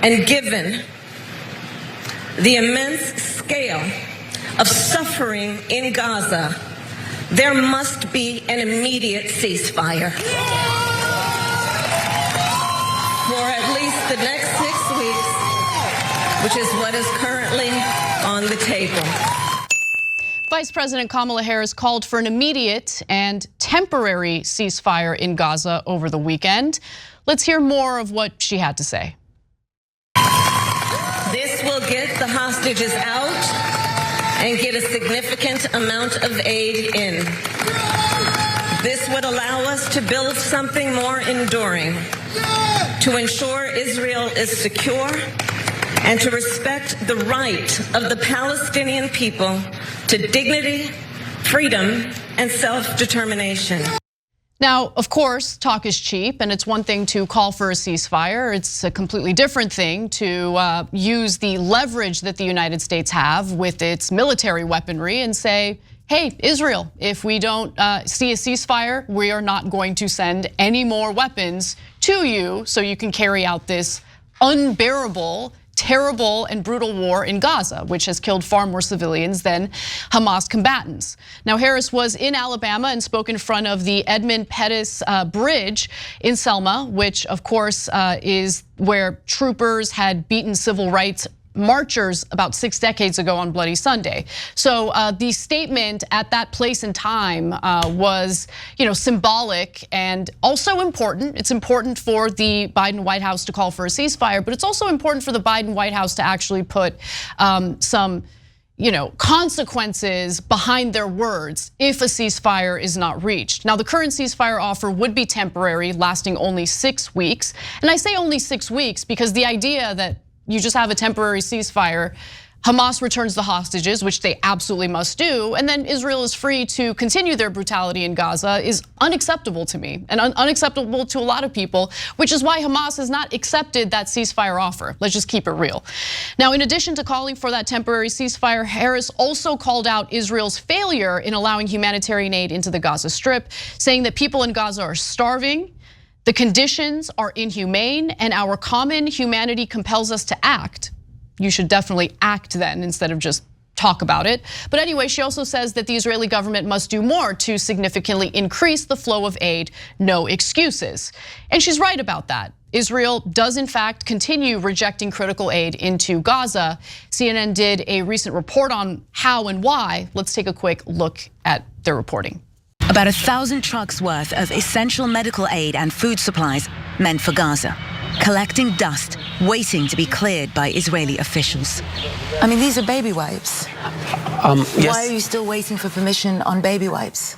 And given the immense scale of suffering in Gaza, there must be an immediate ceasefire for at least the next 6 weeks, which is what is currently on the table. Vice President Kamala Harris called for an immediate and temporary ceasefire in Gaza over the weekend. Let's hear more of what she had to say. This will get the hostages out and get a significant amount of aid in. This would allow us to build something more enduring, to ensure Israel is secure and to respect the right of the Palestinian people to dignity, freedom, and self-determination. Now, of course, talk is cheap, and it's one thing to call for a ceasefire. It's a completely different thing to use the leverage that the United States have with its military weaponry and say, hey, Israel, if we don't see a ceasefire, we are not going to send any more weapons to you so you can carry out this unbearable, terrible and brutal war in Gaza, which has killed far more civilians than Hamas combatants. Now, Harris was in Alabama and spoke in front of the Edmund Pettus Bridge in Selma, which of course is where troopers had beaten civil rights marchers about 6 decades ago on Bloody Sunday. So the statement at that place and time was, symbolic and also important. It's important for the Biden White House to call for a ceasefire, but it's also important for the Biden White House to actually put some consequences behind their words if a ceasefire is not reached. Now, the current ceasefire offer would be temporary, lasting only 6 weeks. And I say only 6 weeks because the idea that you just have a temporary ceasefire, Hamas returns the hostages, which they absolutely must do, and then Israel is free to continue their brutality in Gaza is unacceptable to me and unacceptable to a lot of people, which is why Hamas has not accepted that ceasefire offer. Let's just keep it real. Now, in addition to calling for that temporary ceasefire, Harris also called out Israel's failure in allowing humanitarian aid into the Gaza Strip, saying that people in Gaza are starving, the conditions are inhumane, and our common humanity compels us to act. You should definitely act then instead of just talk about it. But anyway, she also says that the Israeli government must do more to significantly increase the flow of aid, no excuses. And she's right about that. Israel does in fact continue rejecting critical aid into Gaza. CNN did a recent report on how and why. Let's take a quick look at their reporting. About 1,000 trucks worth of essential medical aid and food supplies meant for Gaza, collecting dust, waiting to be cleared by Israeli officials. I mean, these are baby wipes. Yes. Why are you still waiting for permission on baby wipes?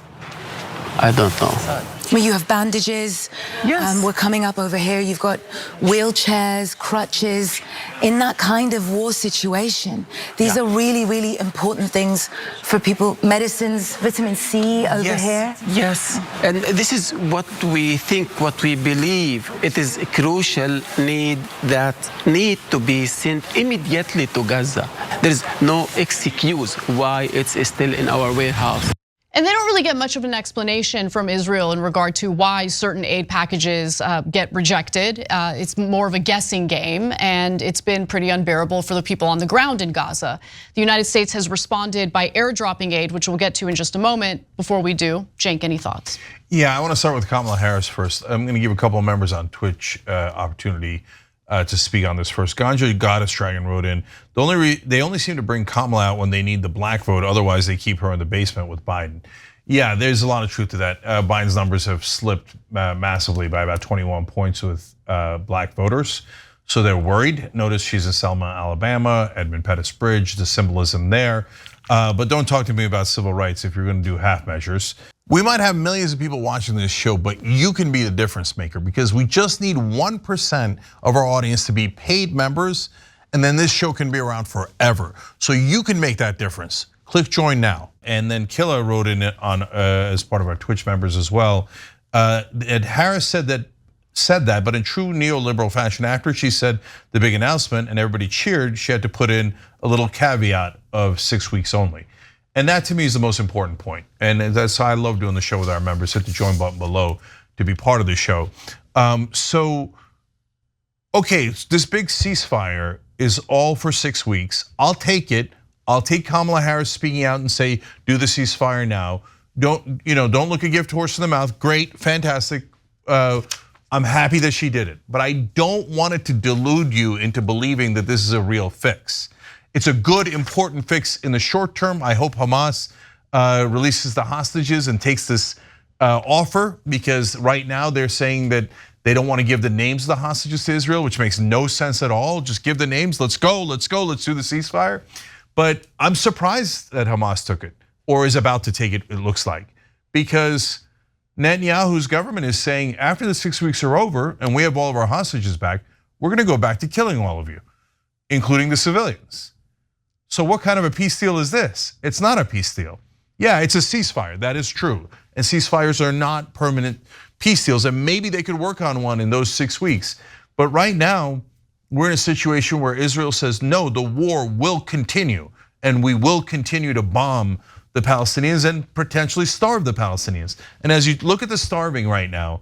I don't know. Well, you have bandages. Yes. We're coming up over here. You've got wheelchairs, crutches. In that kind of war situation, these are really, really important things for people. Medicines, vitamin C over here. Yes, and this is what we think, what we believe. It is a crucial need that need to be sent immediately to Gaza. There is no excuse why it's still in our warehouse. And they don't really get much of an explanation from Israel in regard to why certain aid packages get rejected. It's more of a guessing game, and it's been pretty unbearable for the people on the ground in Gaza. The United States has responded by airdropping aid, which we'll get to in just a moment. Before we do, Cenk, any thoughts? Yeah, I want to start with Kamala Harris first. I'm going to give a couple of members on Twitch opportunity to speak on this first. Ganja Goddess Dragon wrote in, they only seem to bring Kamala out when they need the black vote, otherwise they keep her in the basement with Biden. Yeah, there's a lot of truth to that. Biden's numbers have slipped massively by about 21 points with black voters. So they're worried. Notice she's in Selma, Alabama, Edmund Pettus Bridge, the symbolism there. But don't talk to me about civil rights if you're gonna do half measures. We might have millions of people watching this show, but you can be the difference maker because we just need 1% of our audience to be paid members, and then this show can be around forever. So you can make that difference. Click join now. And then Killa wrote in it on as part of our Twitch members as well. And Harris said that, but in true neoliberal fashion, after she said the big announcement and everybody cheered, she had to put in a little caveat of 6 weeks only. And that to me is the most important point. And that's how I love doing the show with our members. Hit the join button below to be part of the show. So okay, this big ceasefire is all for 6 weeks. I'll take it. I'll take Kamala Harris speaking out and say, do the ceasefire now. Don't look a gift horse in the mouth. Great, fantastic. I'm happy that she did it, but I don't want it to delude you into believing that this is a real fix. It's a good, important fix in the short term. I hope Hamas releases the hostages and takes this offer, because right now they're saying that they don't want to give the names of the hostages to Israel, which makes no sense at all. Just give the names, let's go, let's do the ceasefire. But I'm surprised that Hamas took it, or is about to take it, it looks like, because Netanyahu's government is saying after the 6 weeks are over and we have all of our hostages back, we're going to go back to killing all of you, including the civilians. So what kind of a peace deal is this? It's not a peace deal. Yeah, it's a ceasefire, that is true. And ceasefires are not permanent peace deals, and maybe they could work on one in those 6 weeks. But right now, we're in a situation where Israel says, no, the war will continue, and we will continue to bomb the Palestinians and potentially starve the Palestinians. And as you look at the starving right now,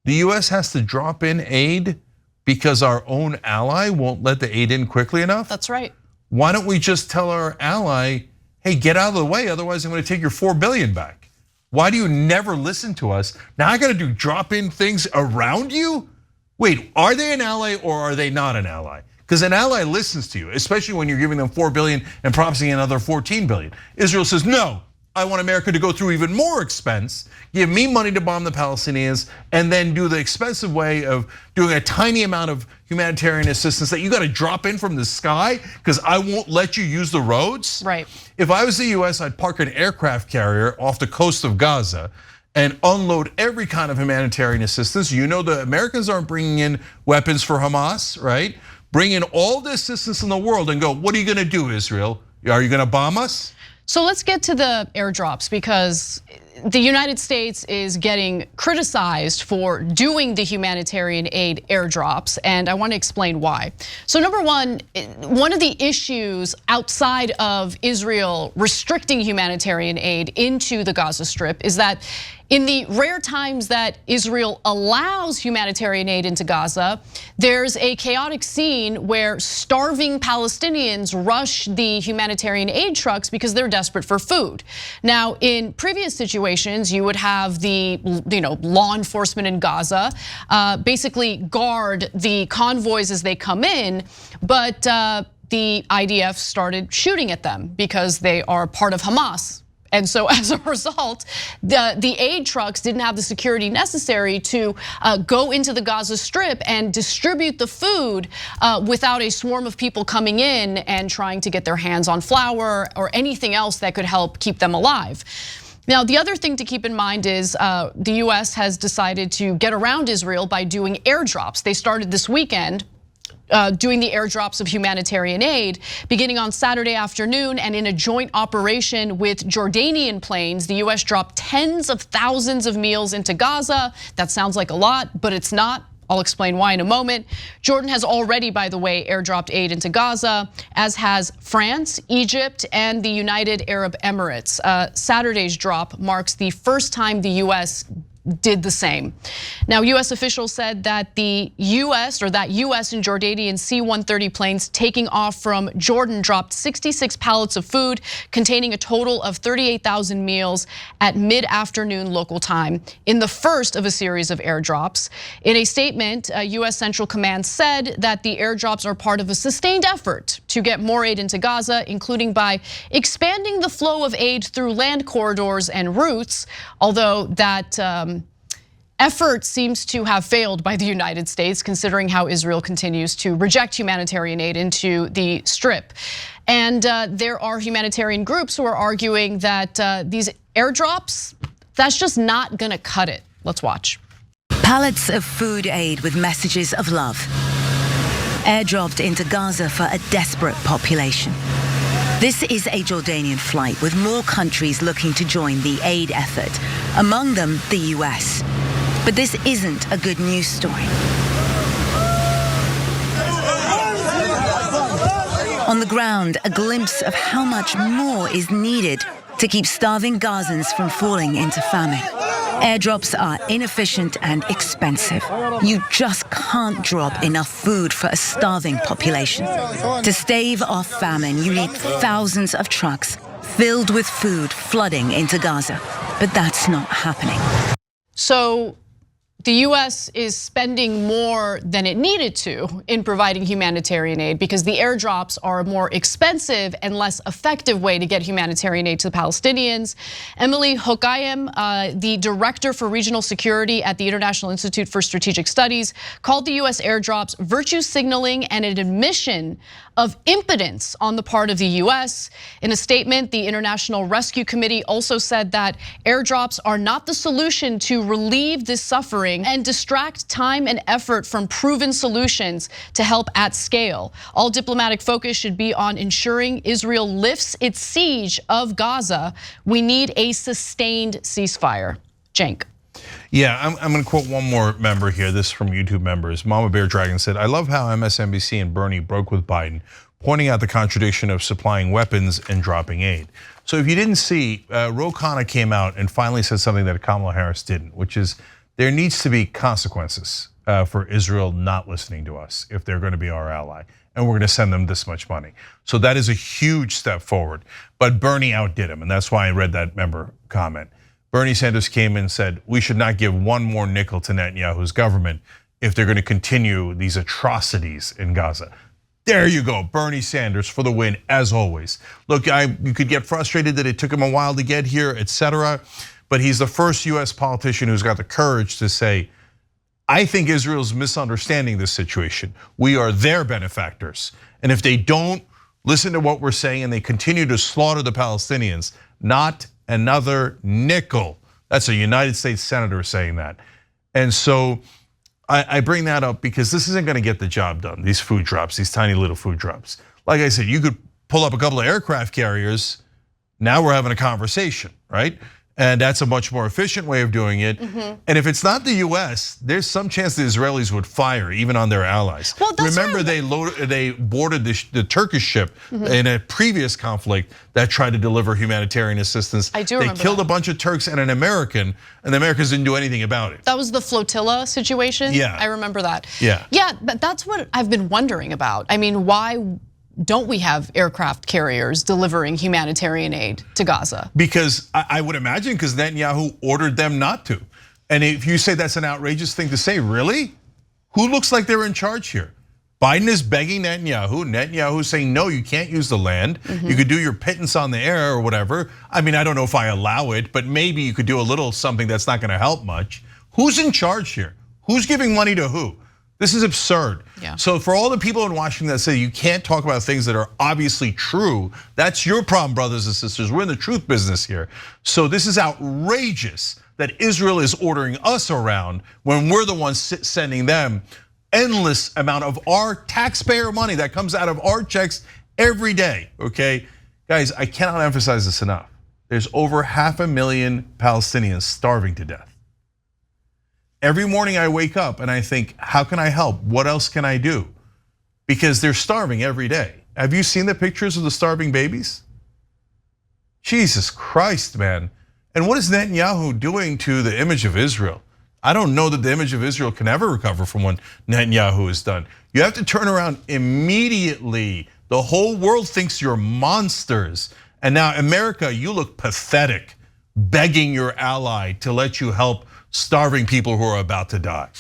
the US has to drop in aid because our own ally won't let the aid in quickly enough. That's right. Why don't we just tell our ally, hey, get out of the way, otherwise I'm going to take your $4 billion back. Why do you never listen to us? Now I got to do drop in things around you? Wait, are they an ally or are they not an ally? Because an ally listens to you, especially when you're giving them $4 billion and promising another $14 billion. Israel says, no, I want America to go through even more expense, give me money to bomb the Palestinians, and then do the expensive way of doing a tiny amount of humanitarian assistance that you got to drop in from the sky because I won't let you use the roads. Right. If I was the US, I'd park an aircraft carrier off the coast of Gaza and unload every kind of humanitarian assistance. You know the Americans aren't bringing in weapons for Hamas, right? Bring in all the assistance in the world and go, what are you going to do, Israel? Are you going to bomb us? So let's get to the airdrops, because the United States is getting criticized for doing the humanitarian aid airdrops, and I want to explain why. So number one of the issues outside of Israel restricting humanitarian aid into the Gaza Strip is that in the rare times that Israel allows humanitarian aid into Gaza, there's a chaotic scene where starving Palestinians rush the humanitarian aid trucks because they're desperate for food. Now, in previous situations, you would have the law enforcement in Gaza basically guard the convoys as they come in, but the IDF started shooting at them because they are part of Hamas. And so as a result, the aid trucks didn't have the security necessary to go into the Gaza Strip and distribute the food without a swarm of people coming in and trying to get their hands on flour or anything else that could help keep them alive. Now, the other thing to keep in mind is the US has decided to get around Israel by doing airdrops. They started this weekend doing the airdrops of humanitarian aid beginning on Saturday afternoon, and in a joint operation with Jordanian planes, the US dropped tens of thousands of meals into Gaza. That sounds like a lot, but it's not. I'll explain why in a moment. Jordan has already, by the way, airdropped aid into Gaza, as has France, Egypt, and the United Arab Emirates. Saturday's drop marks the first time the US did the same. Now, US officials said that the US and Jordanian C-130 planes taking off from Jordan dropped 66 pallets of food containing a total of 38,000 meals at mid-afternoon local time in the first of a series of airdrops. In a statement, US Central Command said that the airdrops are part of a sustained effort to get more aid into Gaza, including by expanding the flow of aid through land corridors and routes, although that effort seems to have failed by the United States, considering how Israel continues to reject humanitarian aid into the Strip. And there are humanitarian groups who are arguing that these airdrops, that's just not gonna cut it. Let's watch. Pallets of food aid with messages of love, airdropped into Gaza for a desperate population. This is a Jordanian flight with more countries looking to join the aid effort, among them the US. But this isn't a good news story. On the ground, a glimpse of how much more is needed to keep starving Gazans from falling into famine. Airdrops are inefficient and expensive. You just can't drop enough food for a starving population. To stave off famine, you need thousands of trucks filled with food flooding into Gaza. But that's not happening. So the US is spending more than it needed to in providing humanitarian aid because the airdrops are a more expensive and less effective way to get humanitarian aid to the Palestinians. Emily Hokayem, the director for regional security at the International Institute for Strategic Studies, called the US airdrops virtue signaling and an admission of impotence on the part of the US. In a statement, the International Rescue Committee also said that airdrops are not the solution to relieve this suffering and distract time and effort from proven solutions to help at scale. All diplomatic focus should be on ensuring Israel lifts its siege of Gaza. We need a sustained ceasefire. Cenk. Yeah, I'm going to quote one more member here. This is from YouTube members. Mama Bear Dragon said, "I love how MSNBC and Bernie broke with Biden, pointing out the contradiction of supplying weapons and dropping aid." So if you didn't see, Ro Khanna came out and finally said something that Kamala Harris didn't, which is there needs to be consequences for Israel not listening to us if they're going to be our ally, and we're going to send them this much money. So that is a huge step forward. But Bernie outdid him, and that's why I read that member comment. Bernie Sanders came in and said, we should not give one more nickel to Netanyahu's government if they're going to continue these atrocities in Gaza. There you go, Bernie Sanders for the win, as always. Look, you could get frustrated that it took him a while to get here, etc. But he's the first US politician who's got the courage to say, I think Israel's misunderstanding this situation. We are their benefactors. And if they don't listen to what we're saying and they continue to slaughter the Palestinians, not another nickel. That's a United States senator saying that. And so I bring that up because this isn't gonna get the job done, these food drops, these tiny little food drops. Like I said, you could pull up a couple of aircraft carriers, now we're having a conversation, right? And that's a much more efficient way of doing it. And if it's not the US, there's some chance the Israelis would fire even on their allies. Well, remember they boarded the Turkish ship in a previous conflict that tried to deliver humanitarian assistance. I do remember They killed that. a bunch of Turks and an American, and the Americans didn't do anything about it. That was the flotilla situation? Yeah. I remember that. Yeah. Yeah, but that's what I've been wondering about. I mean, why don't we have aircraft carriers delivering humanitarian aid to Gaza? Because I would imagine because Netanyahu ordered them not to. And if you say that's an outrageous thing to say, really? Who looks like they're in charge here? Biden is begging Netanyahu. Netanyahu is saying, no, you can't use the land. You could do your pittance on the air or whatever. I mean, I don't know if I allow it, but maybe you could do a little something that's not gonna help much. Who's in charge here? Who's giving money to who? This is absurd. Yeah. So for all the people in Washington that say you can't talk about things that are obviously true, that's your problem, brothers and sisters. We're in the truth business here. So this is outrageous that Israel is ordering us around when we're the ones sending them endless amount of our taxpayer money that comes out of our checks every day, okay? Guys, I cannot emphasize this enough. There's over 500,000 Palestinians starving to death. Every morning I wake up and I think, how can I help? What else can I do? Because they're starving every day. Have you seen the pictures of the starving babies? Jesus Christ, man. And what is Netanyahu doing to the image of Israel? I don't know that the image of Israel can ever recover from what Netanyahu has done. You have to turn around immediately. The whole world thinks you're monsters. And now America, you look pathetic, begging your ally to let you help starving people who are about to die.